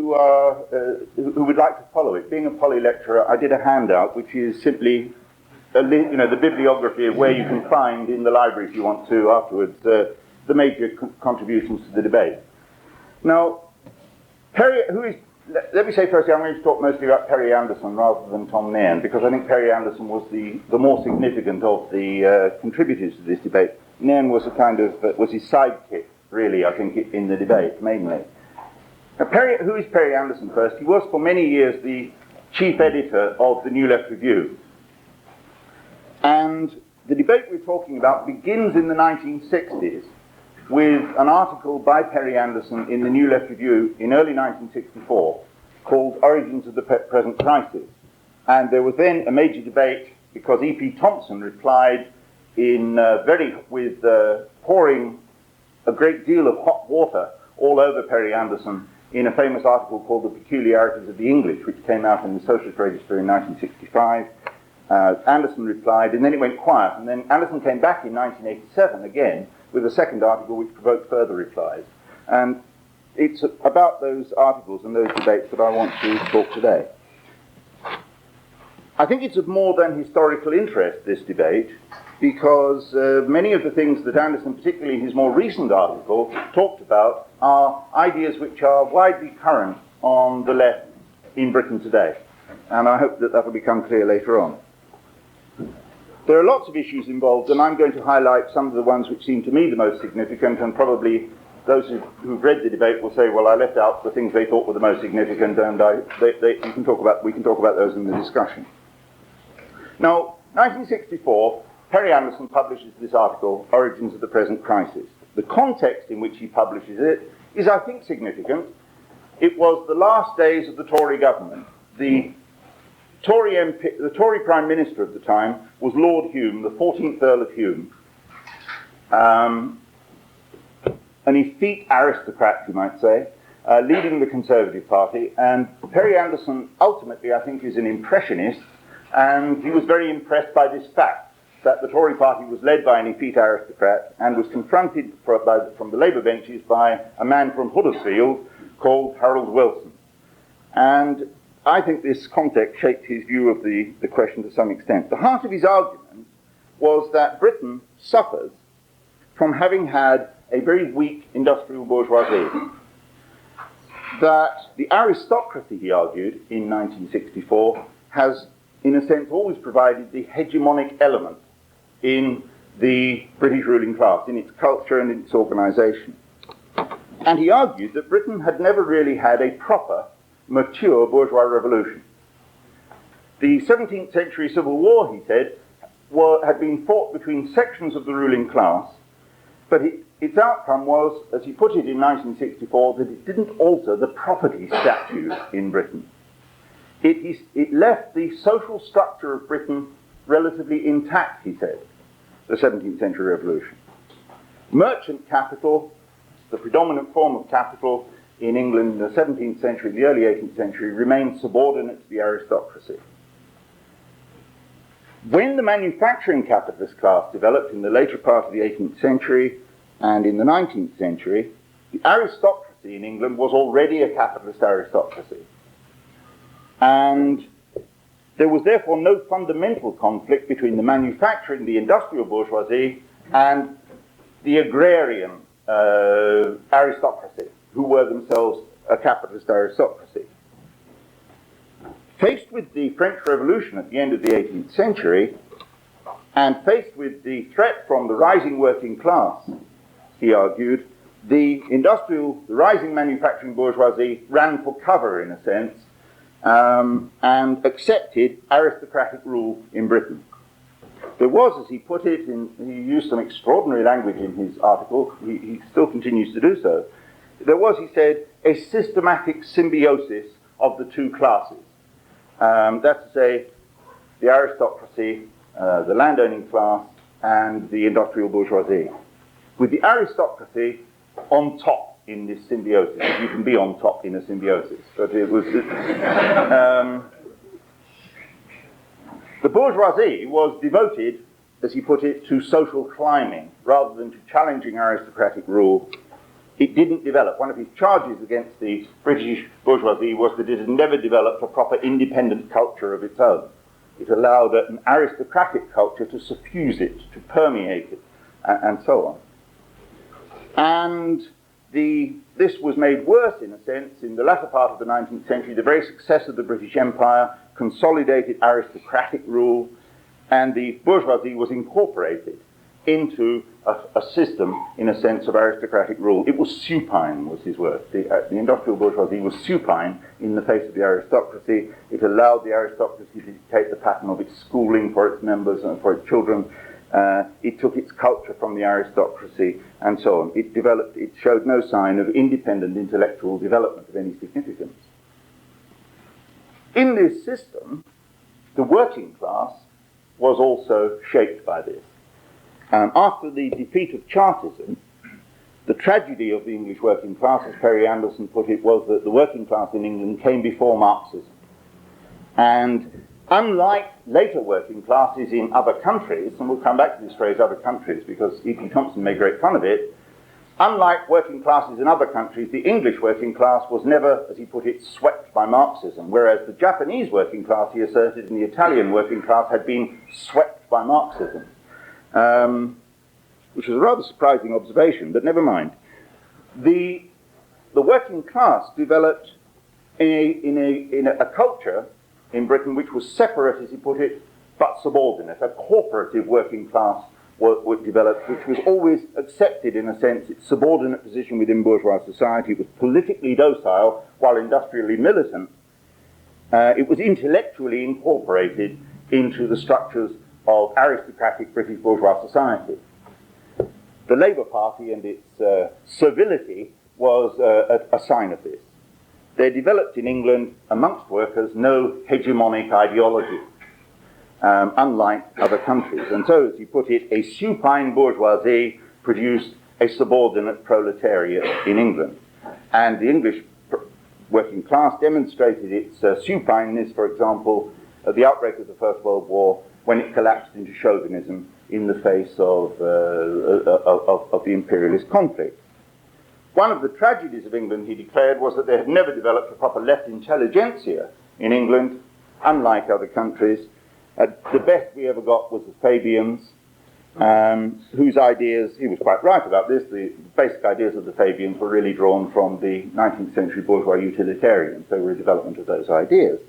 who would like to follow it. Being a poly lecturer, I did a handout which is simply the bibliography of where you can find in the library, if you want to, afterwards, the major contributions to the debate. Now, let me say firstly, I'm going to talk mostly about Perry Anderson rather than Tom Nairn, because I think Perry Anderson was the more significant of the contributors to this debate. Nairn was was his sidekick, really, I think, in the debate, mainly. Now, who is Perry Anderson first? He was for many years the chief editor of the New Left Review. And the debate we're talking about begins in the 1960s with an article by Perry Anderson in the New Left Review in early 1964 called Origins of the Present Crisis. And there was then a major debate because E.P. Thompson replied with pouring a great deal of hot water all over Perry Anderson in a famous article called The Peculiarities of the English, which came out in the Socialist Register in 1965. Anderson replied, and then it went quiet, and then Anderson came back in 1987 again with a second article which provoked further replies. And it's about those articles and those debates that I want to talk today. I think it's of more than historical interest, this debate, because many of the things that Anderson, particularly in his more recent article, talked about are ideas which are widely current on the left in Britain today. And I hope that will become clear later on. There are lots of issues involved, and I'm going to highlight some of the ones which seem to me the most significant, and probably those who've read the debate will say, well, I left out the things they thought were the most significant, and we can talk about those in the discussion. Now, 1964, Perry Anderson publishes this article, Origins of the Present Crisis. The context in which he publishes it is, I think, significant. It was the last days of the Tory government. The Tory Prime Minister at the time was Lord Hume, the 14th Earl of Hume, an effete aristocrat, you might say, leading the Conservative Party. And Perry Anderson, ultimately, I think, is an impressionist, and he was very impressed by this fact, that the Tory party was led by an effete aristocrat and was confronted from the Labour benches by a man from Huddersfield called Harold Wilson. And I think this context shaped his view of the question to some extent. The heart of his argument was that Britain suffers from having had a very weak industrial bourgeoisie. That the aristocracy, he argued, in 1964, has, in a sense, always provided the hegemonic element in the British ruling class, in its culture and in its organisation. And he argued that Britain had never really had a proper, mature bourgeois revolution. The 17th century civil war, he said, had been fought between sections of the ruling class, but its outcome was, as he put it in 1964, that it didn't alter the property statute in Britain. It left the social structure of Britain relatively intact, he said, the 17th century revolution. Merchant capital, the predominant form of capital in England in the 17th century, the early 18th century, remained subordinate to the aristocracy. When the manufacturing capitalist class developed in the later part of the 18th century and in the 19th century, the aristocracy in England was already a capitalist aristocracy. And there was therefore no fundamental conflict between the manufacturing, the industrial bourgeoisie, and the agrarian aristocracy, who were themselves a capitalist aristocracy. Faced with the French Revolution at the end of the 18th century, and faced with the threat from the rising working class, he argued, the rising manufacturing bourgeoisie ran for cover, in a sense, and accepted aristocratic rule in Britain. There was, as he put it, he used some extraordinary language in his article, he still continues to do so, there was, he said, a systematic symbiosis of the two classes. That's to say, the aristocracy, the landowning class, and the industrial bourgeoisie. With the aristocracy on top in this symbiosis. You can be on top in a symbiosis. But it was... the bourgeoisie was devoted, as he put it, to social climbing, rather than to challenging aristocratic rule it didn't develop. One of his charges against the British bourgeoisie was that it had never developed a proper independent culture of its own. It allowed an aristocratic culture to suffuse it, to permeate it, and so on. And this was made worse, in a sense, in the latter part of the 19th century. The very success of the British Empire consolidated aristocratic rule, and the bourgeoisie was incorporated into a system, in a sense, of aristocratic rule. It was supine, was his word. The industrial bourgeoisie was supine in the face of the aristocracy. It allowed the aristocracy to dictate the pattern of its schooling for its members and for its children. It took its culture from the aristocracy, and so on. It showed no sign of independent intellectual development of any significance. In this system, the working class was also shaped by this. After the defeat of Chartism, the tragedy of the English working class, as Perry Anderson put it, was that the working class in England came before Marxism. And unlike later working classes in other countries, and we'll come back to this phrase, other countries, because E.P. Thompson made great fun of it, unlike working classes in other countries, the English working class was never, as he put it, swept by Marxism, whereas the Japanese working class, he asserted, and the Italian working class had been swept by Marxism. Which was a rather surprising observation, but never mind. The working class developed in a culture in Britain which was separate, as he put it, but subordinate. A cooperative working class was developed, which was always accepted, in a sense, its subordinate position within bourgeois society. It was politically docile while industrially militant. It was intellectually incorporated into the structures of aristocratic British bourgeois society. The Labour Party and its servility was a sign of this. There developed in England, amongst workers, no hegemonic ideology, unlike other countries. And so, as he put it, a supine bourgeoisie produced a subordinate proletariat in England. And the English working class demonstrated its supineness, for example, at the outbreak of the First World War, when it collapsed into chauvinism in the face of the imperialist conflict. One of the tragedies of England, he declared, was that there had never developed a proper left intelligentsia in England, unlike other countries. The best we ever got was the Fabians, whose ideas, he was quite right about this, the basic ideas of the Fabians were really drawn from the 19th century bourgeois utilitarians. They were a development of those ideas.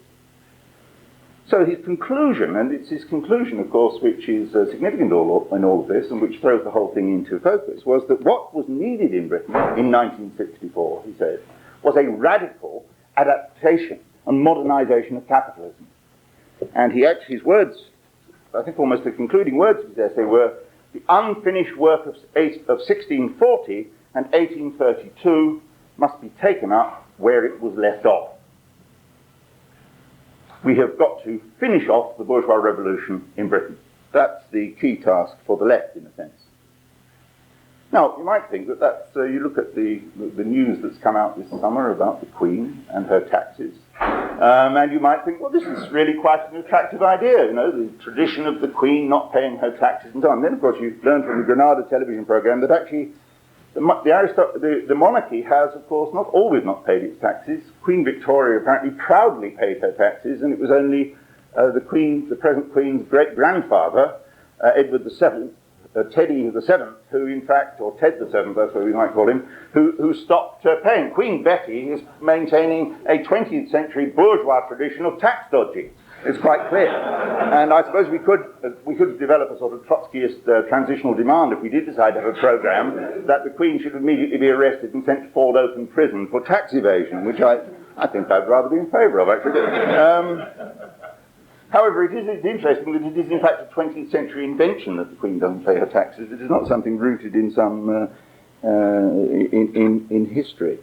So his conclusion, and it's his conclusion, of course, which is significant in all of this, and which throws the whole thing into focus, was that what was needed in Britain in 1964, he said, was a radical adaptation and modernization of capitalism. And his words, I think almost the concluding words of his essay were, the unfinished work of 1640 and 1832 must be taken up where it was left off. We have got to finish off the bourgeois revolution in Britain. That's the key task for the left, in a sense. Now, you might think that that's, you look at the news that's come out this summer about the Queen and her taxes, and you might think, well, this is really quite an attractive idea, you know, the tradition of the Queen not paying her taxes and so on. Then, of course, you learn from the Granada television program that actually the monarchy has, of course, not always not paid its taxes. Queen Victoria apparently proudly paid her taxes, and it was only the present Queen's great-grandfather, Edward VII, Teddy VII, who in fact, or Ted VII, that's what we might call him, who stopped paying. Queen Betty is maintaining a 20th century bourgeois tradition of tax dodging. It's quite clear. And I suppose we could develop a sort of Trotskyist transitional demand if we did decide to have a program that the Queen should immediately be arrested and sent to Ford Open Prison for tax evasion, which I think I'd rather be in favour of, actually. However, it is interesting that it is in fact a 20th century invention that the Queen doesn't pay her taxes. It is not something rooted in some in history.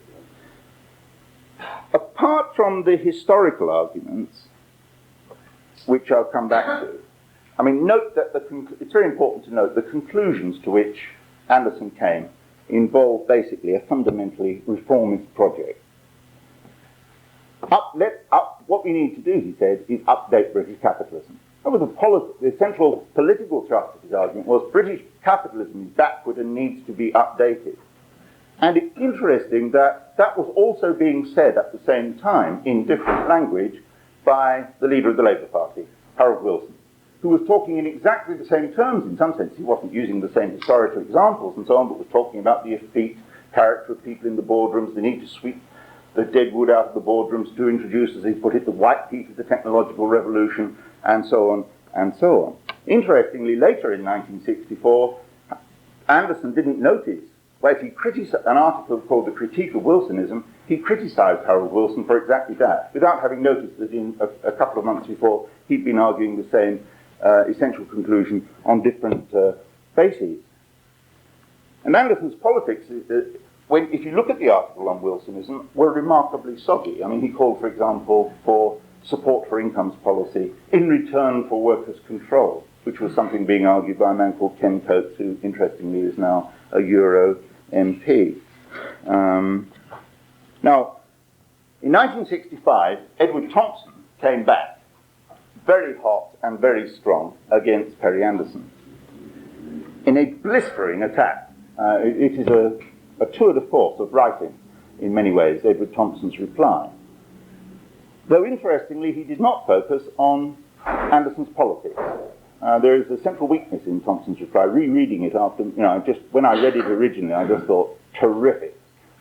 Apart from the historical arguments, which I'll come back to, I mean, note that it's very important to note the conclusions to which Anderson came involved basically a fundamentally reformist project. What we need to do, he said, is update British capitalism. That was the central political thrust of his argument was British capitalism is backward and needs to be updated. And it's interesting that that was also being said at the same time in different language by the leader of the Labour Party, Harold Wilson, who was talking in exactly the same terms. In some sense, he wasn't using the same historical examples and so on, but was talking about the effete character of people in the boardrooms, the need to sweep the dead wood out of the boardrooms to introduce, as he put it, the white heat of the technological revolution, and so on, and so on. Interestingly, later in 1964, Anderson didn't notice, well, if he criticized an article called The Critique of Wilsonism, he criticized Harold Wilson for exactly that, without having noticed that in a couple of months before, he'd been arguing the same essential conclusion on different bases. And Anderson's politics, if you look at the article on Wilsonism, were remarkably soggy. I mean, he called, for example, for support for incomes policy in return for workers' control, which was something being argued by a man called Ken Coates, who, interestingly, is now a Euro MP. Now, in 1965, Edward Thompson came back, very hot and very strong, against Perry Anderson, in a blistering attack. It is a tour de force of writing, in many ways, Edward Thompson's reply. Though, interestingly, he did not focus on Anderson's politics. There is a central weakness in Thompson's reply. Rereading it after, when I read it originally, I just thought, terrific.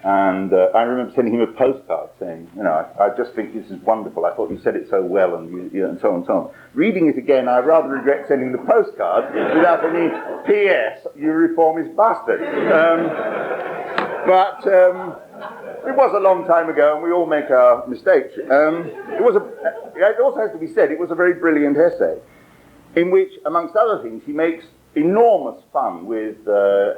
And I remember sending him a postcard saying, I just think this is wonderful. I thought you said it so well, and and so on and so on. Reading it again, I rather regret sending the postcard without any P.S. You reformist bastard. But it was a long time ago, and we all make our mistakes. It also has to be said, it was a very brilliant essay, in which, amongst other things, he makes enormous fun with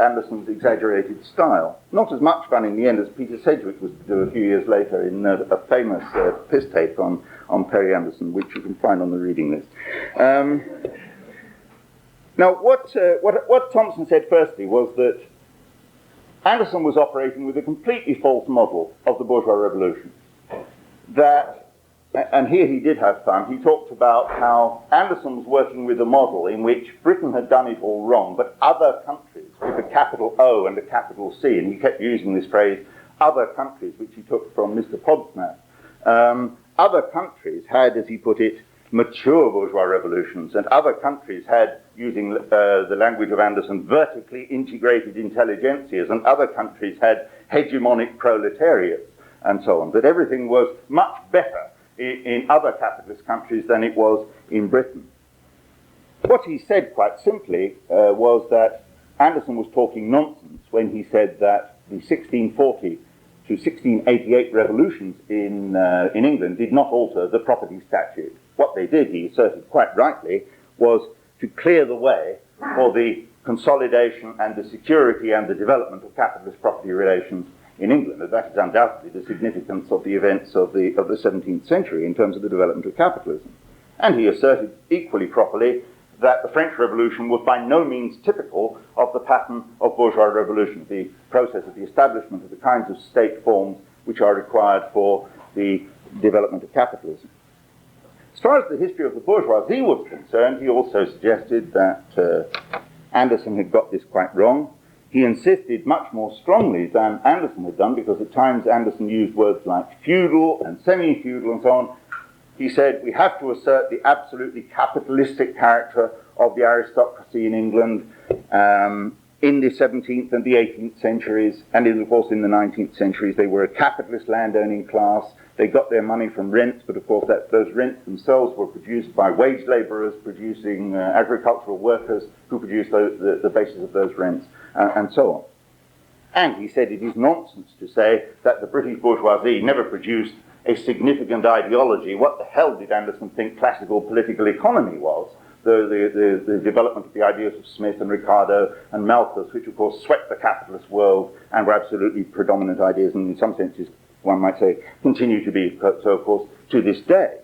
Anderson's exaggerated style. Not as much fun in the end as Peter Sedgwick was to do a few years later in a famous piss tape on Perry Anderson, which you can find on the reading list. Now, what Thompson said firstly was that Anderson was operating with a completely false model of the bourgeois revolution. And here he did have fun. He talked about how Anderson was working with a model in which Britain had done it all wrong, but other countries, with a capital O and a capital C, and he kept using this phrase, other countries, which he took from Mr. Podsnap, other countries had, as he put it, mature bourgeois revolutions, and other countries had, using the language of Anderson, vertically integrated intelligentsias, and other countries had hegemonic proletariats, and so on. That everything was much better in other capitalist countries than it was in Britain. What he said, quite simply, was that Anderson was talking nonsense when he said that the 1640 to 1688 revolutions in England did not alter the property statute. What they did, he asserted quite rightly, was to clear the way for the consolidation and the security and the development of capitalist property relations in England. And that is undoubtedly the significance of the events of the 17th century in terms of the development of capitalism. And he asserted equally properly that the French Revolution was by no means typical of the pattern of bourgeois revolution, the process of the establishment of the kinds of state forms which are required for the development of capitalism. As far as the history of the bourgeoisie was concerned, he also suggested that Anderson had got this quite wrong. He insisted much more strongly than Anderson had done, because at times Anderson used words like feudal and semi-feudal and so on. He said, we have to assert the absolutely capitalistic character of the aristocracy in England in the 17th and the 18th centuries, and of course in the 19th centuries. They were a capitalist land-owning class. They got their money from rents, but of course those rents themselves were produced by wage labourers producing agricultural workers who produced the basis of those rents, and so on. And he said it is nonsense to say that the British bourgeoisie never produced a significant ideology. What the hell did Anderson think classical political economy was? The development of the ideas of Smith and Ricardo and Malthus, which of course swept the capitalist world and were absolutely predominant ideas, and in some senses, one might say, continue to be so, of course, to this day.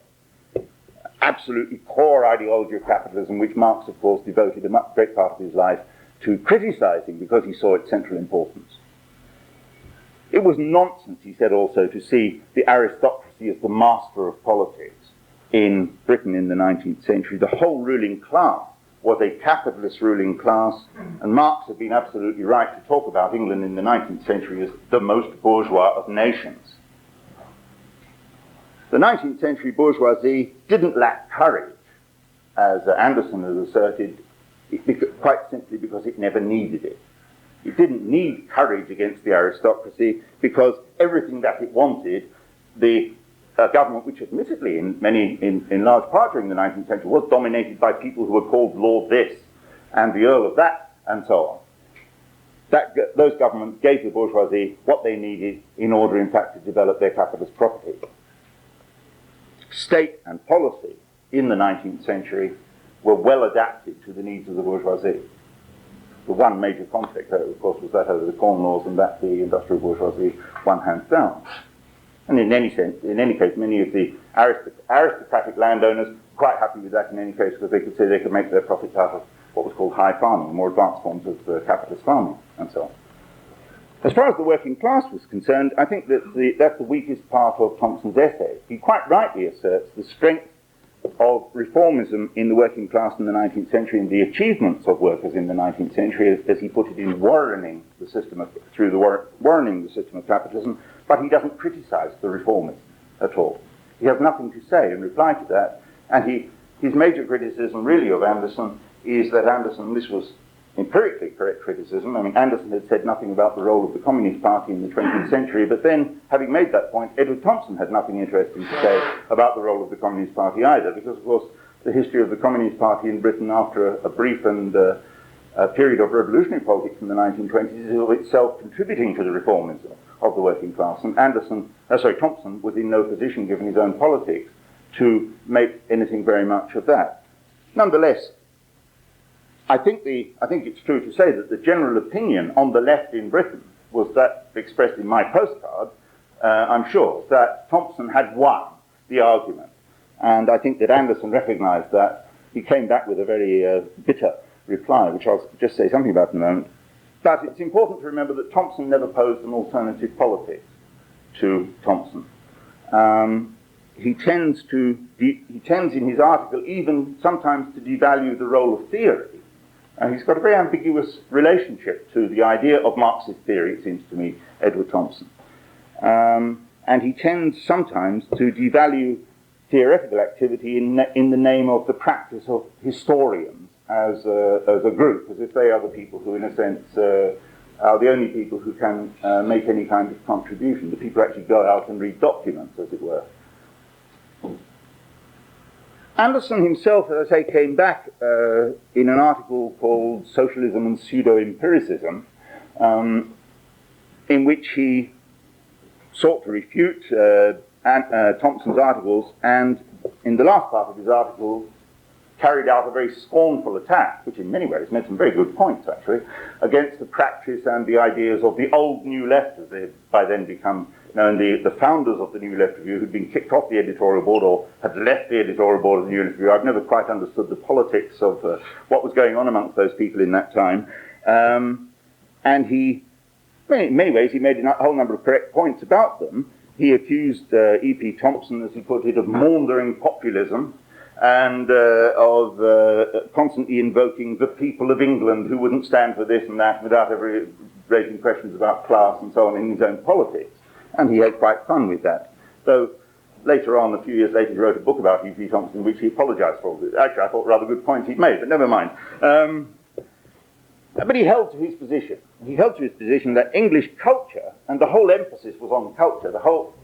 Absolutely core ideology of capitalism, which Marx, of course, devoted a great part of his life to criticizing because he saw its central importance. It was nonsense, he said also, to see the aristocracy as the master of politics in Britain in the 19th century. The whole ruling class was a capitalist ruling class, and Marx had been absolutely right to talk about England in the 19th century as the most bourgeois of nations. The 19th century bourgeoisie didn't lack courage, as Anderson has asserted, quite simply because it never needed it. It didn't need courage against the aristocracy because everything that it wanted, the government, which admittedly in large part during the 19th century was dominated by people who were called Lord this and the Earl of that and so on. Those governments gave the bourgeoisie what they needed in order, in fact, to develop their capitalist property. State and policy in the 19th century were well adapted to the needs of the bourgeoisie. The one major conflict, of course, was that over the Corn Laws, and that the industrial bourgeoisie won hands down. And in any case, many of the aristocratic landowners were quite happy with that in any case, because they could say they could make their profits out of what was called high farming, more advanced forms of capitalist farming, and so on. As far as the working class was concerned, I think that that's the weakest part of Thompson's essay. He quite rightly asserts the strength of reformism in the working class in the 19th century and the achievements of workers in the 19th century, as he put it, in warrening the system of capitalism, but he doesn't criticize the reformists at all. He has nothing to say in reply to that, and his major criticism really of Anderson is that Anderson, this was empirically correct criticism. I mean, Anderson had said nothing about the role of the Communist Party in the 20th century, but then, having made that point, Edward Thompson had nothing interesting to say about the role of the Communist Party either, because, of course, the history of the Communist Party in Britain after a brief and a period of revolutionary politics in the 1920s is of itself contributing to the reformism of the working class, and Thompson was in no position, given his own politics, to make anything very much of that. Nonetheless, I think it's true to say that the general opinion on the left in Britain was that, expressed in my postcard, I'm sure, that Thompson had won the argument. And I think that Anderson recognized that. He came back with a very bitter reply, which I'll just say something about in a moment. But it's important to remember that Thompson never posed an alternative politics to Thompson. He tends in his article even sometimes to devalue the role of theory. He's got a very ambiguous relationship to the idea of Marxist theory, it seems to me, Edward Thompson. And he tends sometimes to devalue theoretical activity in the name of the practice of historians as a group, as if they are the people who, in a sense, are the only people who can make any kind of contribution. The people who actually go out and read documents, as it were. Anderson himself, as I say, came back in an article called Socialism and Pseudo-Empiricism, in which he sought to refute Thompson's articles, and in the last part of his article carried out a very scornful attack, which in many ways made some very good points, actually, against the practice and the ideas of the old New Left, as they had by then become known, the founders of the New Left Review, who'd been kicked off the editorial board or had left the editorial board of the New Left Review. I've never quite understood the politics of what was going on amongst those people in that time. And he, in many ways, he made a whole number of correct points about them. He accused E.P. Thompson, as he put it, of maundering populism and of constantly invoking the people of England who wouldn't stand for this and that without ever raising questions about class and so on in his own politics. And he had quite fun with that. Though later on, a few years later, he wrote a book about E.P. Thompson in which he apologized for all this. Actually, I thought rather good points he'd made, but never mind. But he held to his position. He held to his position that English culture, and the whole emphasis was on culture,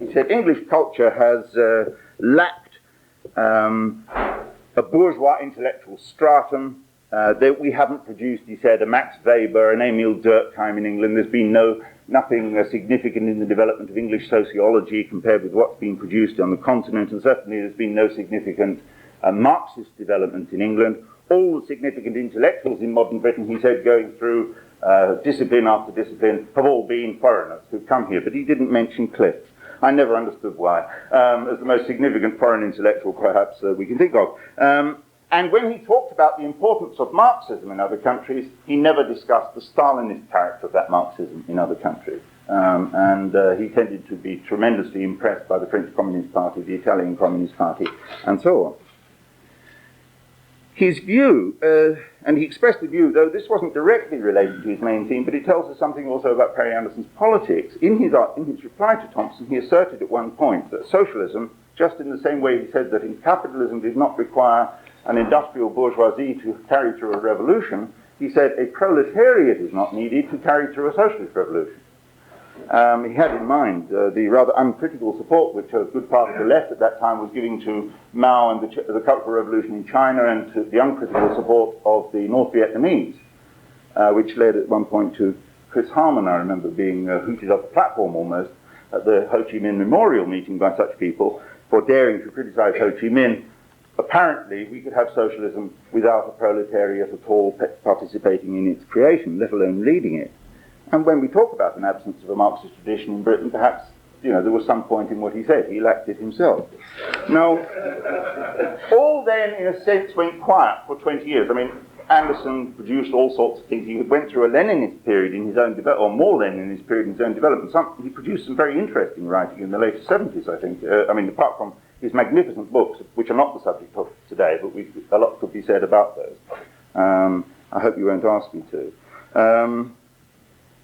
he said English culture has lacked a bourgeois intellectual stratum. That we haven't produced, he said, a Max Weber, an Emil Durkheim in England. There's been nothing significant in the development of English sociology compared with what's been produced on the continent, and certainly there's been no significant Marxist development in England. All the significant intellectuals in modern Britain, he said, going through discipline after discipline, have all been foreigners who've come here, but he didn't mention Cliff. I never understood why, as the most significant foreign intellectual perhaps we can think of. And when he talked about the importance of Marxism in other countries, he never discussed the Stalinist character of that Marxism in other countries. He tended to be tremendously impressed by the French Communist Party, the Italian Communist Party, and so on. his view, and he expressed the view, though this wasn't directly related to his main theme, but it tells us something also about Perry Anderson's politics. In his reply to Thompson, he asserted at one point that socialism, just in the same way he said that capitalism did not require an industrial bourgeoisie to carry through a revolution, he said a proletariat is not needed to carry through a socialist revolution. He had in mind the rather uncritical support which a good part of the left at that time was giving to Mao and the Cultural Revolution in China, and to the uncritical support of the North Vietnamese, which led at one point to Chris Harman, I remember, being hooted off the platform almost at the Ho Chi Minh Memorial meeting by such people for daring to criticize Ho Chi Minh. Apparently, we could have socialism without a proletariat at all participating in its creation, let alone leading it. And when we talk about an absence of a Marxist tradition in Britain, perhaps, there was some point in what he said. He lacked it himself. Now, all then, in a sense, went quiet for 20 years. I mean, Anderson produced all sorts of things. He went through a Leninist period in his own development, or more Leninist period in his own development. He produced some very interesting writing in the later 70s, I think. Apart from his magnificent books, which are not the subject of today, but a lot could be said about those. I hope you won't ask me to.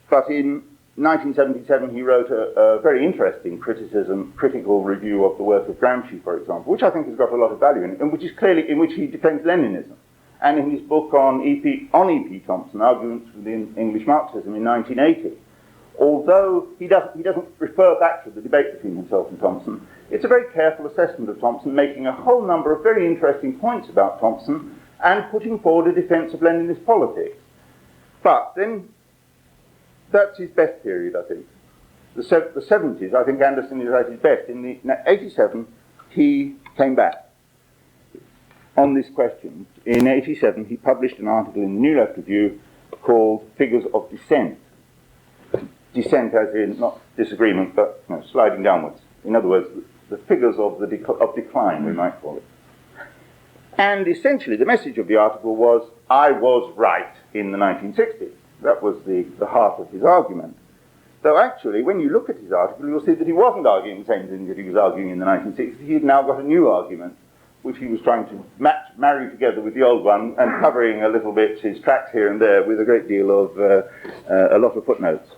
But in 1977, he wrote a very interesting critical review of the work of Gramsci, for example, which I think has got a lot of value in it, and which is clearly in which he defends Leninism. And in his book on E.P. Thompson, Arguments Within English Marxism in 1980, although he doesn't refer back to the debate between himself and Thompson, it's a very careful assessment of Thompson, making a whole number of very interesting points about Thompson and putting forward a defense of Leninist politics. But then, that's his best period, I think. The 70s, I think Anderson is at his best. In 87, he came back on this question. In 87, he published an article in the New Left Review called Figures of Dissent. Dissent as in, not disagreement, but sliding downwards. In other words, the figures of decline, we might call it. And essentially, the message of the article was, I was right in the 1960s. That was the heart of his argument. Though actually, when you look at his article, you'll see that he wasn't arguing the same thing that he was arguing in the 1960s. He had now got a new argument, which he was trying to marry together with the old one, and covering a little bit his tracks here and there with a great deal of, a lot of footnotes.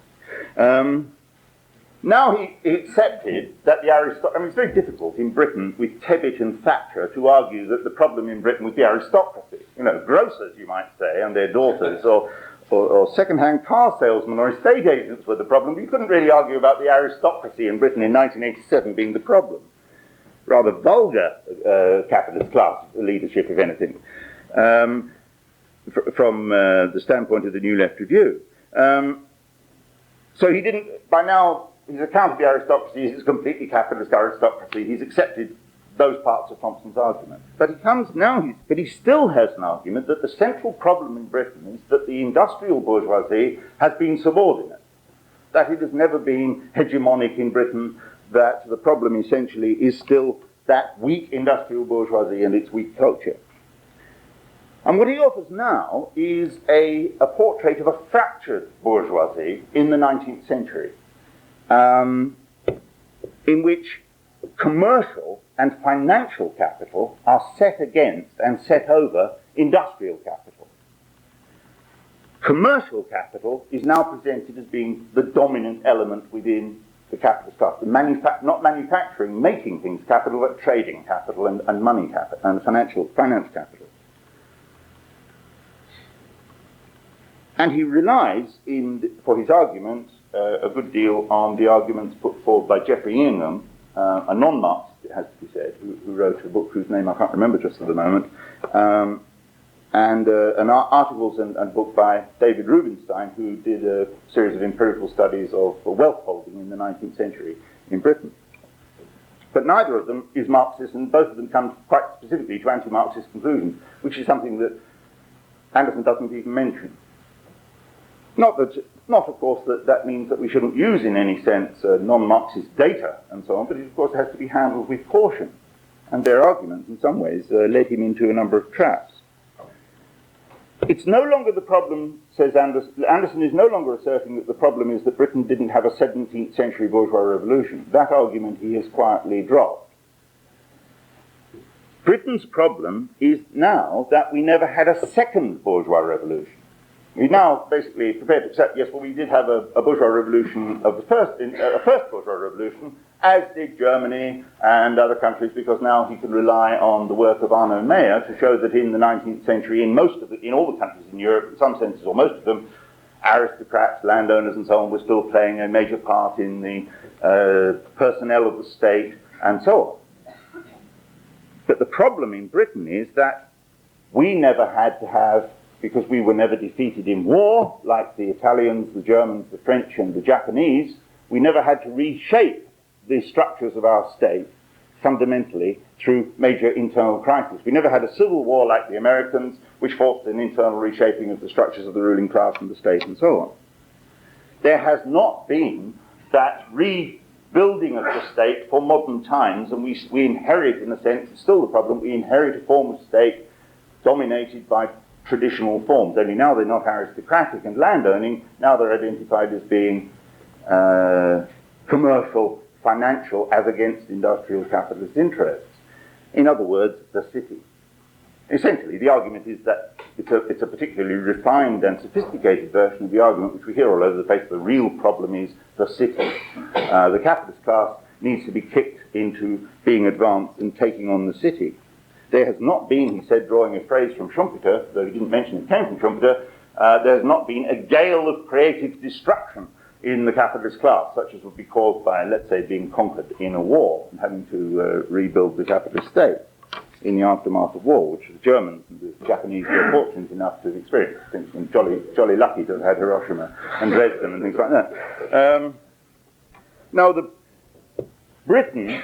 Now he accepted that the aristocracy, it's very difficult in Britain with Tebbit and Thatcher to argue that the problem in Britain was the aristocracy. Grocers, you might say, and their daughters, or second-hand car salesmen or estate agents were the problem. But you couldn't really argue about the aristocracy in Britain in 1987 being the problem. Rather vulgar capitalist class leadership, if anything, from the standpoint of the New Left Review. So he didn't, by now, his account of the aristocracy is a completely capitalist aristocracy. He's accepted those parts of Thompson's argument. But he still has an argument that the central problem in Britain is that the industrial bourgeoisie has been subordinate, that it has never been hegemonic in Britain, that the problem essentially is still that weak industrial bourgeoisie and its weak culture. And what he offers now is a portrait of a fractured bourgeoisie in the 19th century, in which commercial and financial capital are set against and set over industrial capital. Commercial capital is now presented as being the dominant element within the capitalist class. Not manufacturing, making things capital, but trading capital and money capital and finance capital. And he relies, for his arguments, a good deal on the arguments put forward by Geoffrey Ingham, a non-Marxist, it has to be said, who wrote a book whose name I can't remember just at the moment, and articles and book by David Rubinstein, who did a series of empirical studies of wealth holding in the 19th century in Britain. But neither of them is Marxist, and both of them come quite specifically to anti-Marxist conclusions, which is something that Anderson doesn't even mention. Not, of course, that means that we shouldn't use, in any sense, non-Marxist data and so on, but it, of course, has to be handled with caution. And their arguments, in some ways, led him into a number of traps. It's no longer the problem, says Anderson. Anderson is no longer asserting that the problem is that Britain didn't have a 17th century bourgeois revolution. That argument he has quietly dropped. Britain's problem is now that we never had a second bourgeois revolution. We're now basically prepared to accept, yes, well, we did have a bourgeois revolution of the first bourgeois revolution, as did Germany and other countries, because now he could rely on the work of Arno Meyer to show that in the 19th century, in all the countries in Europe, in some senses, or most of them, aristocrats, landowners, and so on were still playing a major part in the personnel of the state, and so on. But the problem in Britain is that we never had to have, because we were never defeated in war, like the Italians, the Germans, the French, and the Japanese, we never had to reshape the structures of our state fundamentally through major internal crises. We never had a civil war like the Americans, which forced an internal reshaping of the structures of the ruling class and the state and so on. There has not been that rebuilding of the state for modern times, and we inherit, in a sense, it's still the problem, we inherit a form of state dominated by traditional forms, only now they're not aristocratic and landowning, now they're identified as being commercial, financial, as against industrial capitalist interests. In other words, the city. Essentially, the argument is that it's a particularly refined and sophisticated version of the argument which we hear all over the place. The real problem is the city. The capitalist class needs to be kicked into being advanced and taking on the city. There has not been, he said, drawing a phrase from Schumpeter, though he didn't mention it came from Schumpeter, there has not been a gale of creative destruction in the capitalist class, such as would be caused by, let's say, being conquered in a war and having to rebuild the capitalist state in the aftermath of war, which the Germans and the Japanese were fortunate enough to have experienced. I think and jolly lucky to have had Hiroshima and Dresden and things like that. Now, Britain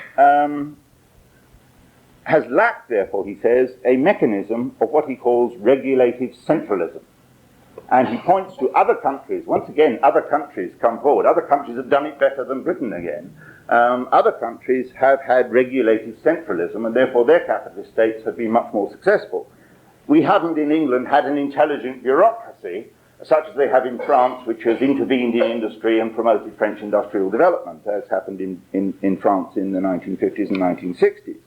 has lacked, therefore, he says, a mechanism of what he calls regulative centralism. And he points to other countries. Once again, other countries come forward. Other countries have done it better than Britain again. Other countries have had regulative centralism, and therefore their capitalist states have been much more successful. We haven't in England had an intelligent bureaucracy, such as they have in France, which has intervened in industry and promoted French industrial development, as happened in France in the 1950s and 1960s.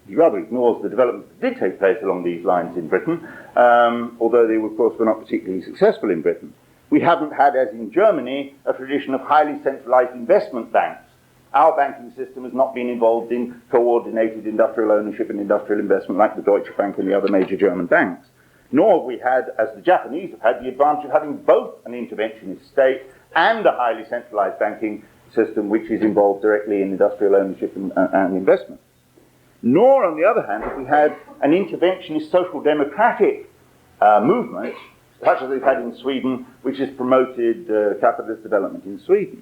He rather ignores the developments that did take place along these lines in Britain, although they, of course, were not particularly successful in Britain. We haven't had, as in Germany, a tradition of highly centralized investment banks. Our banking system has not been involved in coordinated industrial ownership and industrial investment like the Deutsche Bank and the other major German banks. Nor have we had, as the Japanese have had, the advantage of having both an interventionist state and a highly centralized banking system which is involved directly in industrial ownership and investment. Nor, on the other hand, have we had an interventionist social democratic movement, such as we've had in Sweden, which has promoted capitalist development in Sweden.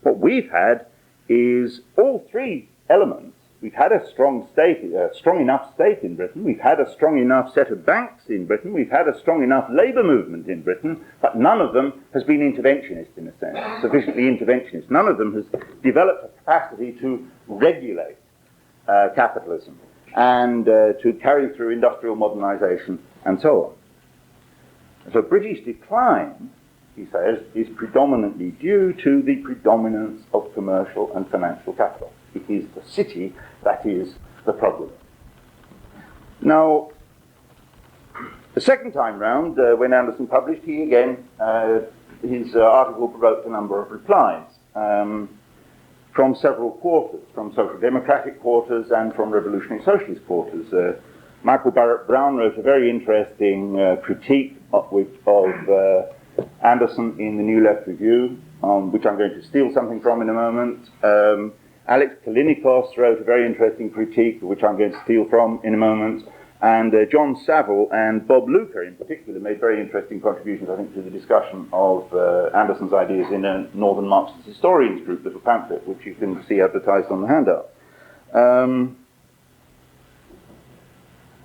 What we've had is all three elements. We've had a strong state, a strong enough state in Britain. We've had a strong enough set of banks in Britain. We've had a strong enough labour movement in Britain, but none of them has been interventionist in a sense, sufficiently interventionist. None of them has developed a capacity to regulate capitalism and to carry through industrial modernization and so on. So British decline, he says, is predominantly due to the predominance of commercial and financial capital. It is the city that is the problem. Now, the second time round, when Anderson published, he again, his article provoked a number of replies from several quarters, from social democratic quarters and from revolutionary socialist quarters. Michael Barrett Brown wrote a very interesting critique of Anderson in the New Left Review, which I'm going to steal something from in a moment. Alex Kalinikos wrote a very interesting critique, which I'm going to steal from in a moment. And John Saville and Bob Luker, in particular, made very interesting contributions, I think, to the discussion of Anderson's ideas in a Northern Marxist Historians group little pamphlet, which you can see advertised on the handout.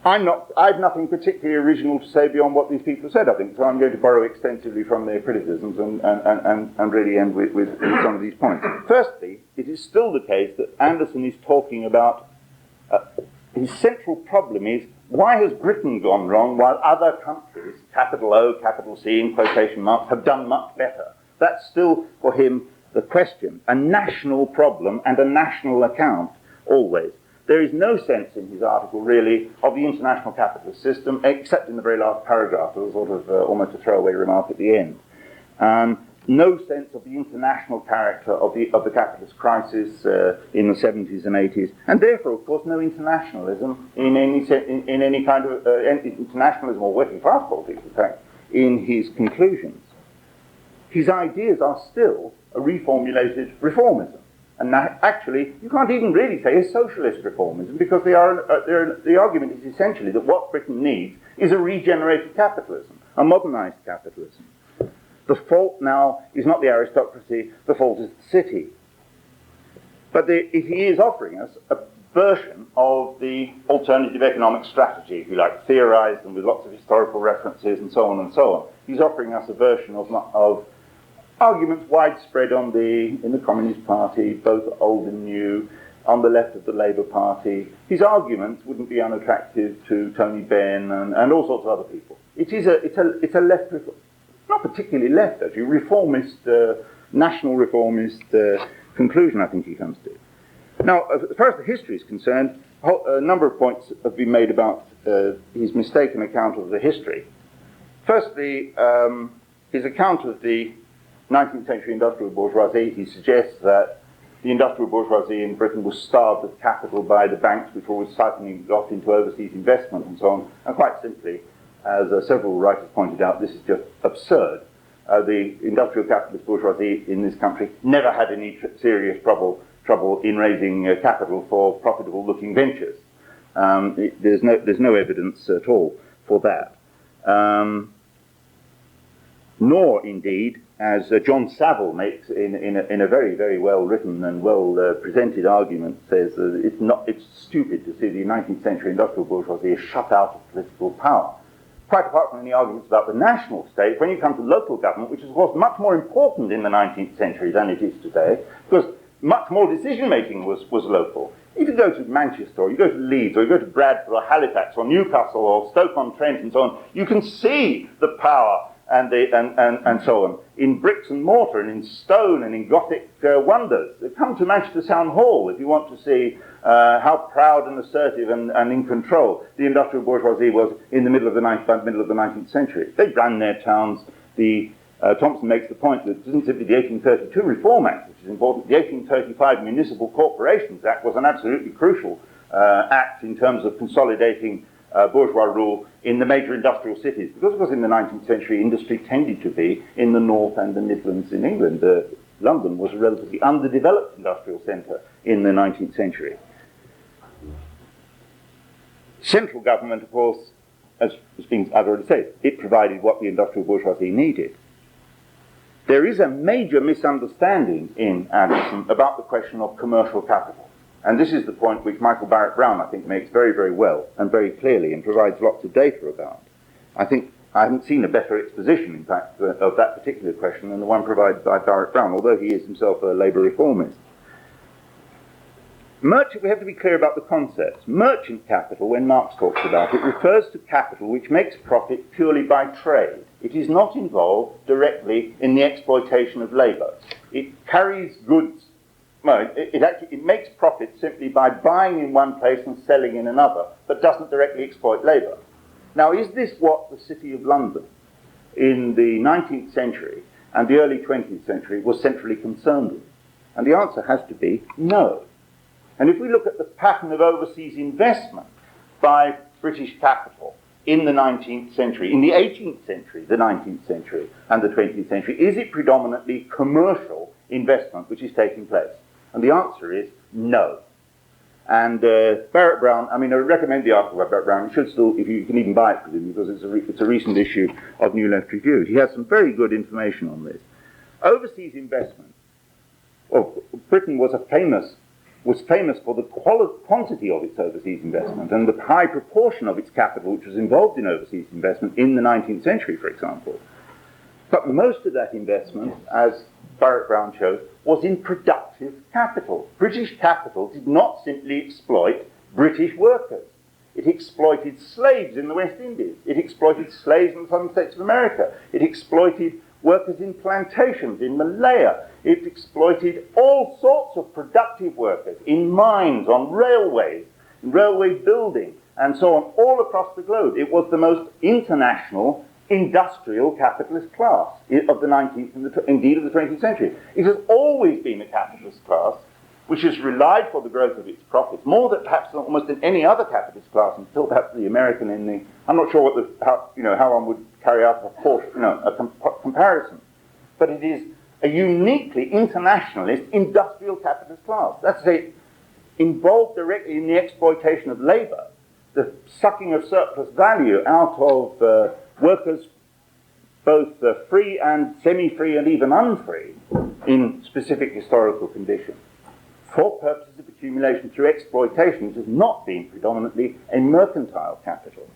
I've nothing particularly original to say beyond what these people have said, I think, so I'm going to borrow extensively from their criticisms and really end with some of these points. Firstly, it is still the case that Anderson is talking about his central problem is, why has Britain gone wrong while other countries, capital O, capital C, in quotation marks, have done much better? That's still, for him, the question. A national problem and a national account, always. There is no sense in his article, really, of the international capitalist system, except in the very last paragraph, a sort of almost a throwaway remark at the end. No sense of the international character of the capitalist crisis in the 70s and 80s, and therefore, of course, no internationalism in any kind of internationalism or working class politics, in fact, in his conclusions. His ideas are still a reformulated reformism. And now, actually, you can't even really say a socialist reformism, because the argument is essentially that what Britain needs is a regenerated capitalism, a modernized capitalism. The fault now is not the aristocracy, the fault is the city. But he is offering us a version of the alternative economic strategy, if you like, theorized and with lots of historical references and so on and so on. He's offering us a version of arguments widespread in the Communist Party, both old and new, on the left of the Labour Party. His arguments wouldn't be unattractive to Tony Benn and all sorts of other people. It's a left, not particularly left, actually, reformist, national reformist conclusion, I think he comes to. Now, as far as the history is concerned, a number of points have been made about his mistaken account of the history. Firstly, his account of the 19th century industrial bourgeoisie, he suggests that the industrial bourgeoisie in Britain was starved of capital by the banks, which were always siphoning it off into overseas investment and so on. And quite simply, as several writers pointed out, this is just absurd. The industrial capitalist bourgeoisie in this country never had any serious trouble in raising capital for profitable-looking ventures. There's no evidence at all for that. Nor, indeed, as John Saville makes in a very, very well-written and well-presented argument, says that it's stupid to see the 19th century industrial bourgeoisie is shut out of political power. Quite apart from any arguments about the national state, when you come to local government, which is, of course, much more important in the 19th century than it is today, because much more decision-making was local. If you go to Manchester, or you go to Leeds, or you go to Bradford, or Halifax, or Newcastle, or Stoke-on-Trent, and so on, you can see the power and so on, in bricks and mortar, and in stone, and in Gothic wonders. Come to Manchester Town Hall if you want to see how proud and assertive and in control the industrial bourgeoisie was in the middle of the 19th century. They ran their towns. Thompson makes the point that it isn't simply the 1832 Reform Act which is important. The 1835 Municipal Corporations Act was an absolutely crucial act in terms of consolidating bourgeois rule in the major industrial cities, because of course in the 19th century industry tended to be in the north and the Midlands in England. London was a relatively underdeveloped industrial centre in the 19th century. Central government, of course, as I've already said, it provided what the industrial bourgeoisie needed. There is a major misunderstanding in Anderson about the question of commercial capital. And this is the point which Michael Barrett Brown, I think, makes very, very well and very clearly and provides lots of data about. I think I haven't seen a better exposition, in fact, of that particular question than the one provided by Barrett Brown, although he is himself a Labour reformist. We have to be clear about the concepts. Merchant capital, when Marx talks about it, refers to capital which makes profit purely by trade. It is not involved directly in the exploitation of labour. It carries goods. No, it makes profit simply by buying in one place and selling in another, but doesn't directly exploit labour. Now, is this what the City of London in the 19th century and the early 20th century was centrally concerned with? And the answer has to be no. And if we look at the pattern of overseas investment by British capital in the 19th century, in the 18th century, the 19th century, and the 20th century, is it predominantly commercial investment which is taking place? And the answer is no. And Barrett Brown, I recommend the article by Barrett Brown. You should still, if you can even buy it for him, because it's a recent issue of New Left Review. He has some very good information on this. Overseas investment. Well, Britain was famous for the quantity of its overseas investment and the high proportion of its capital which was involved in overseas investment in the 19th century, for example. But most of that investment, as Barrett Brown shows, was in productive capital. British capital did not simply exploit British workers. It exploited slaves in the West Indies. It exploited slaves in the southern states of America. It exploited workers in plantations in Malaya. It exploited all sorts of productive workers in mines, on railways, in railway building, and so on, all across the globe. It was the most international industrial capitalist class of the 19th and indeed of the 20th century. It has always been a capitalist class which has relied for the growth of its profits more than perhaps almost than any other capitalist class until perhaps the American in the. I'm not sure how one would carry out a comparison, but it is a uniquely internationalist industrial capitalist class. That's to say, involved directly in the exploitation of labour, the sucking of surplus value out of workers, both free and semi-free and even unfree, in specific historical conditions, for purposes of accumulation through exploitation, which has not been predominantly a mercantile capital.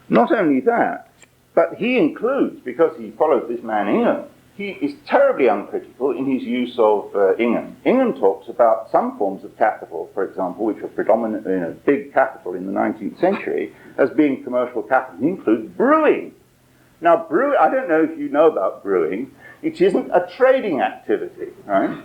Not only that, but he includes, because he follows this man Ingham, he is terribly uncritical in his use of Ingham. Ingham talks about some forms of capital, for example, which were predominantly in a big capital in the 19th century, as being commercial capital. He includes brewing. Now, I don't know if you know about brewing. It isn't a trading activity, right?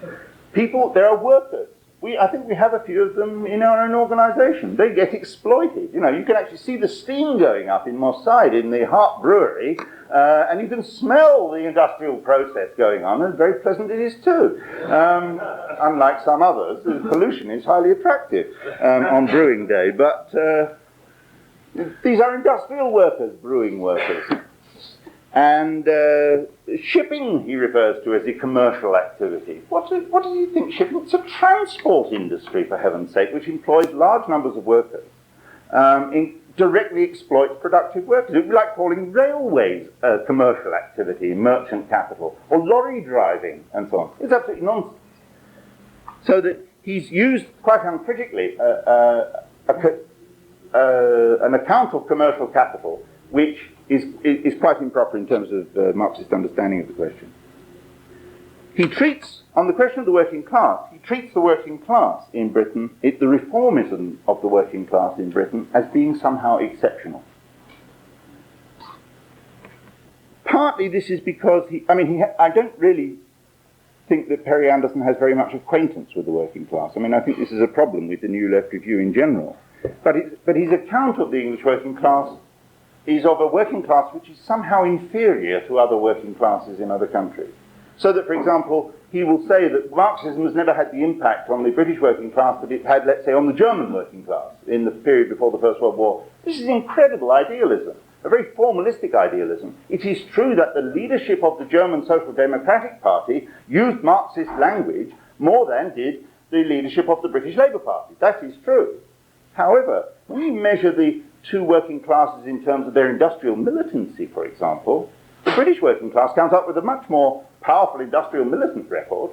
There are workers. I think we have a few of them in our own organisation. They get exploited. You can actually see the steam going up in Moss Side in the Hart Brewery, and you can smell the industrial process going on, and very pleasant it is too. Unlike some others, the pollution is highly attractive on brewing day. But these are industrial workers, brewing workers. And shipping, he refers to as a commercial activity. What does he think shipping? It's a transport industry, for heaven's sake, which employs large numbers of workers, directly exploits productive workers. It would be like calling railways a commercial activity, merchant capital, or lorry driving, and so on. It's absolutely nonsense. So that he's used, quite uncritically, an account of commercial capital, which is quite improper in terms of Marxist understanding of the question. He treats, on the question of the working class, he treats the working class in Britain, the reformism of the working class in Britain, as being somehow exceptional. Partly this is because I don't really think that Perry Anderson has very much acquaintance with the working class. I think this is a problem with the New Left Review in general. But his account of the English working class is of a working class which is somehow inferior to other working classes in other countries. So that, for example, he will say that Marxism has never had the impact on the British working class that it had, let's say, on the German working class in the period before the First World War. This is incredible idealism, a very formalistic idealism. It is true that the leadership of the German Social Democratic Party used Marxist language more than did the leadership of the British Labour Party. That is true. However, when you measure the two working classes in terms of their industrial militancy, for example, the British working class comes up with a much more powerful industrial militant record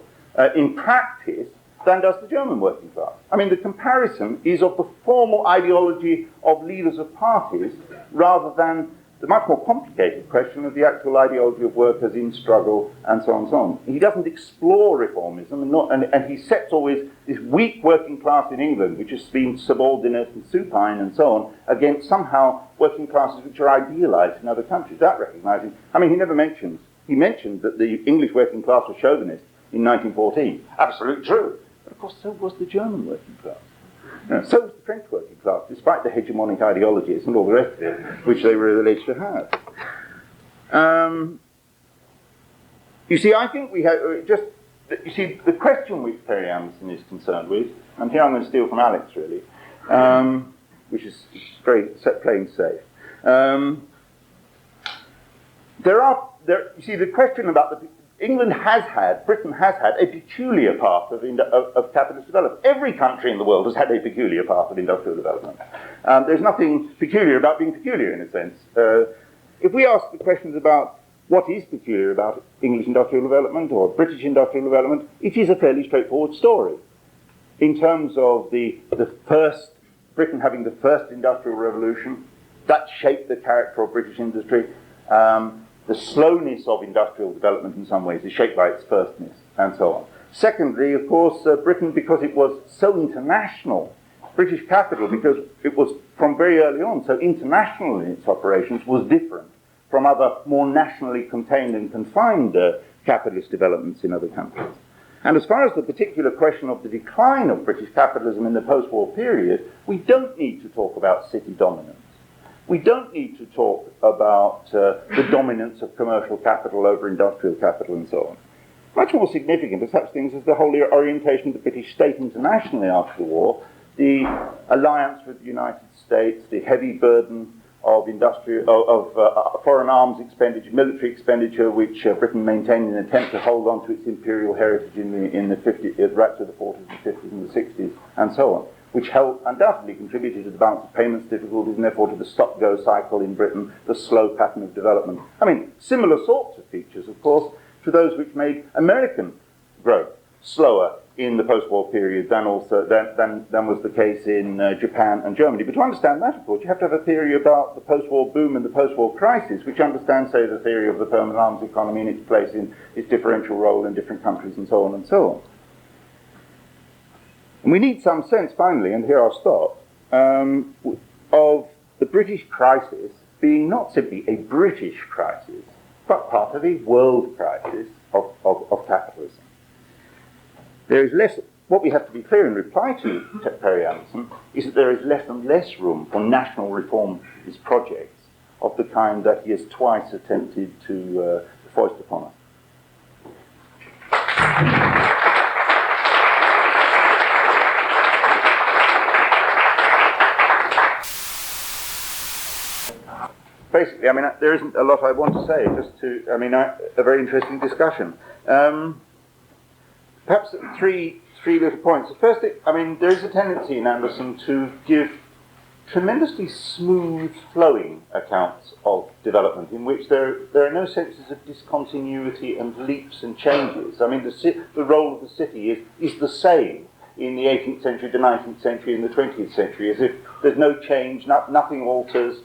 in practice than does the German working class. The comparison is of the formal ideology of leaders of parties rather than the much more complicated question of the actual ideology of workers in struggle and so on and so on. He doesn't explore reformism and he sets always this weak working class in England, which has been subordinate and supine and so on, against somehow working classes which are idealized in other countries. That recognizing, he mentioned that the English working class was chauvinist in 1914. Absolutely true. But of course so was the German working class. So was the French working class, despite the hegemonic ideologies and all the rest of it, which they were alleged to have. You see, I think we have the question which Perry Anderson is concerned with, and here I'm going to steal from Alex really, which is very playing safe. The question about Britain has had a peculiar path of capitalist development. Every country in the world has had a peculiar path of industrial development. There's nothing peculiar about being peculiar, in a sense. If we ask the questions about what is peculiar about English industrial development or British industrial development, it is a fairly straightforward story. In terms of Britain having the first industrial revolution, that shaped the character of British industry. The slowness of industrial development in some ways is shaped by its firstness, and so on. Secondly, of course, Britain, because it was so international, British capital, because it was from very early on so international in its operations, was different from other more nationally contained and confined capitalist developments in other countries. And as far as the particular question of the decline of British capitalism in the post-war period, we don't need to talk about city dominance. We don't need to talk about the dominance of commercial capital over industrial capital and so on. Much more significant are such things as the whole orientation of the British state internationally after the war, the alliance with the United States, the heavy burden of foreign arms expenditure, military expenditure, which Britain maintained in an attempt to hold on to its imperial heritage in the 50s, right through the 40s and 50s and the 60s, and so on, which undoubtedly contributed to the balance of payments difficulties and therefore to the stop-go cycle in Britain, the slow pattern of development. I mean, similar sorts of features, of course, to those which made American growth slower in the post-war period than was the case in Japan and Germany. But to understand that, of course, you have to have a theory about the post-war boom and the post-war crisis, which understands, say, the theory of the permanent arms economy and its place in its differential role in different countries and so on and so on. And we need some sense, finally, and here I'll stop, of the British crisis being not simply a British crisis, but part of a world crisis of capitalism. There is less, what we have to be clear in reply to Perry Anderson is that there is less and less room for national reformist projects of the kind that he has twice attempted to foist upon us. Basically, I mean, there isn't a lot I want to say, a very interesting discussion. Perhaps three little points. The first, there is a tendency in Anderson to give tremendously smooth flowing accounts of development in which there are no senses of discontinuity and leaps and changes. I mean, the role of the city is the same in the 18th century, the 19th century, and the 20th century, as if there's no change, nothing alters.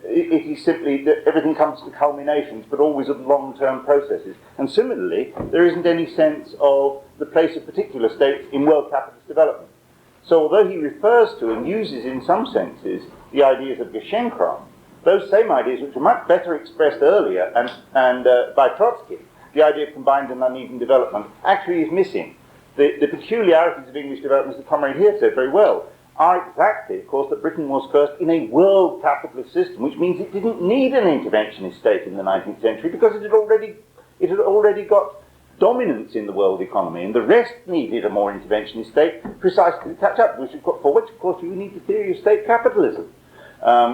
It is simply that everything comes to culminations, but always of long-term processes. And similarly, there isn't any sense of the place of particular states in world capitalist development. So although he refers to and uses in some senses the ideas of Geschenkraum, those same ideas, which were much better expressed earlier and by Trotsky, the idea of combined and uneven development, actually is missing. The peculiarities of English development, as the comrade here said very well, are exactly, of course, that Britain was first in a world capitalist system, which means it didn't need an interventionist state in the 19th century because it had already got dominance in the world economy, and the rest needed a more interventionist state precisely to catch up, for which, of course, you need the theory of state capitalism,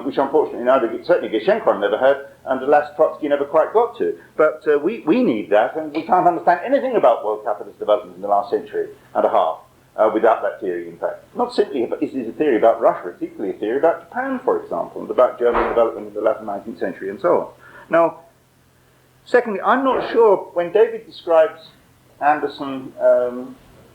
which unfortunately certainly Geschenkraum never had, and alas, Trotsky never quite got to. But we need that, and we can't understand anything about world capitalist development in the last century and a half. Without that theory, in fact. Not simply is it a theory about Russia, it's equally a theory about Japan, for example, and about German development in the latter 19th century, and so on. Now, secondly, I'm not sure, when David describes Anderson,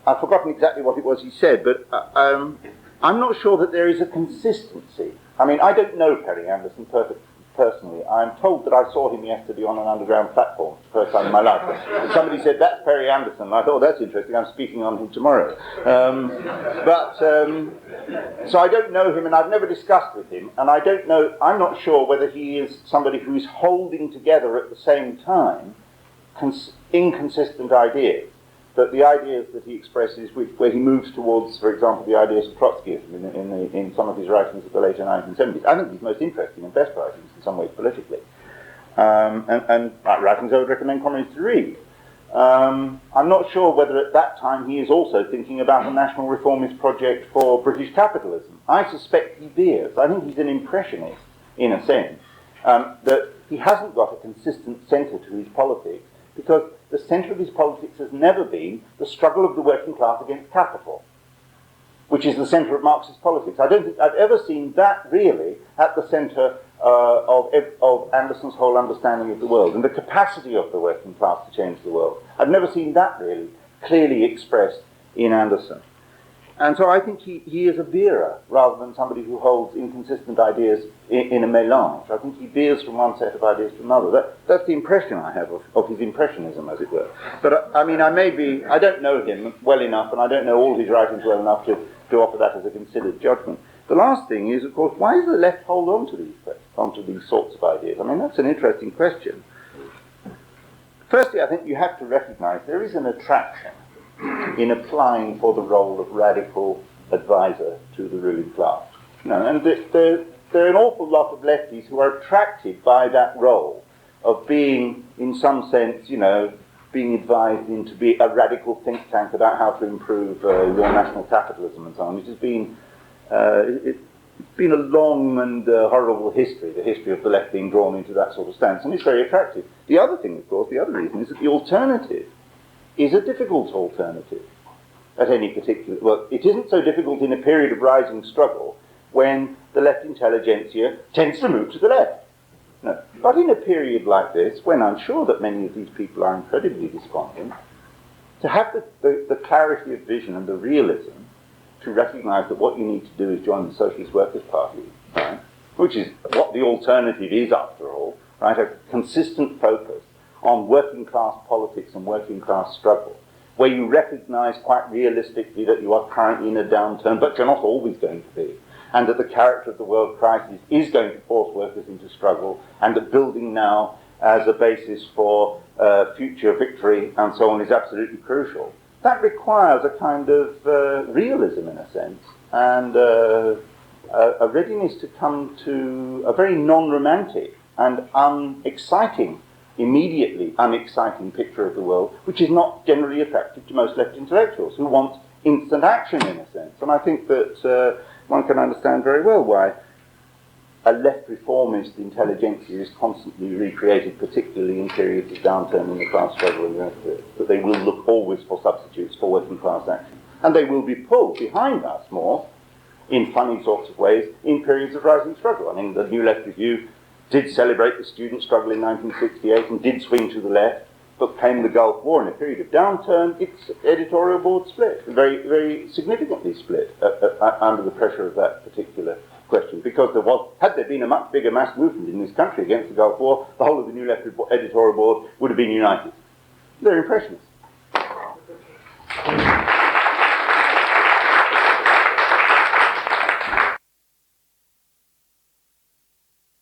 I've forgotten exactly what it was he said, but I'm not sure that there is a consistency. I mean, I don't know Perry Anderson personally. I'm told that I saw him yesterday on an underground platform, the first time in my life. And somebody said, "That's Perry Anderson." And I thought, "That's interesting, I'm speaking on him tomorrow." So I don't know him, and I've never discussed with him, and I'm not sure whether he is somebody who is holding together at the same time inconsistent ideas. That the ideas that he expresses, where he moves towards, for example, the ideas of Trotskyism in some of his writings of the later 1970s, I think his most interesting and best writings in some ways politically. And writings I would recommend comrades to read. I'm not sure whether at that time he is also thinking about a national reformist project for British capitalism. I suspect he veers. I think he's an impressionist, in a sense, that he hasn't got a consistent centre to his politics, because the centre of his politics has never been the struggle of the working class against capital, which is the centre of Marxist politics. I don't think I've ever seen that really at the centre of Anderson's whole understanding of the world and the capacity of the working class to change the world. I've never seen that really clearly expressed in Anderson. And so I think he is a veerer rather than somebody who holds inconsistent ideas in a melange. I think he veers from one set of ideas to another. That's the impression I have of his impressionism, as it were. But I don't know him well enough, and I don't know all his writings well enough to offer that as a considered judgment. The last thing is, of course, why does the left hold on to these sorts of ideas? I mean, that's an interesting question. Firstly, I think you have to recognise there is an attraction in applying for the role of radical advisor to the ruling class. You know, and there are an awful lot of lefties who are attracted by that role of being, in some sense, you know, being advised into be a radical think tank about how to improve your national capitalism and so on. It has been it's been a long and horrible history, the history of the left being drawn into that sort of stance, and it's very attractive. The other thing, of course, the other reason is that the alternative is a difficult alternative at any particular... Well, it isn't so difficult in a period of rising struggle when the left intelligentsia tends to move to the left. No. But in a period like this, when I'm sure that many of these people are incredibly despondent, to have the clarity of vision and the realism to recognise that what you need to do is join the Socialist Workers' Party, right? Which is what the alternative is, after all, right? A consistent focus on working class politics and working class struggle, where you recognise quite realistically that you are currently in a downturn, but you're not always going to be, and that the character of the world crisis is going to force workers into struggle, and that building now as a basis for future victory and so on is absolutely crucial. That requires a kind of realism, in a sense, and a readiness to come to a very non-romantic and unexciting, immediately unexciting picture of the world, which is not generally attractive to most left intellectuals, who want instant action, in a sense. And I think that one can understand very well why a left reformist intelligentsia is constantly recreated, particularly in periods of downturn in the class struggle and the rest of it, that they will look always for substitutes for working class action. And they will be pulled behind us more, in funny sorts of ways, in periods of rising struggle. I mean, the New Left Review did celebrate the student struggle in 1968 and did swing to the left, but came the Gulf War. In a period of downturn, its editorial board split, very, very significantly split under the pressure of that particular question, because had there been a much bigger mass movement in this country against the Gulf War, the whole of the New Left editorial board would have been united. They're impressionists.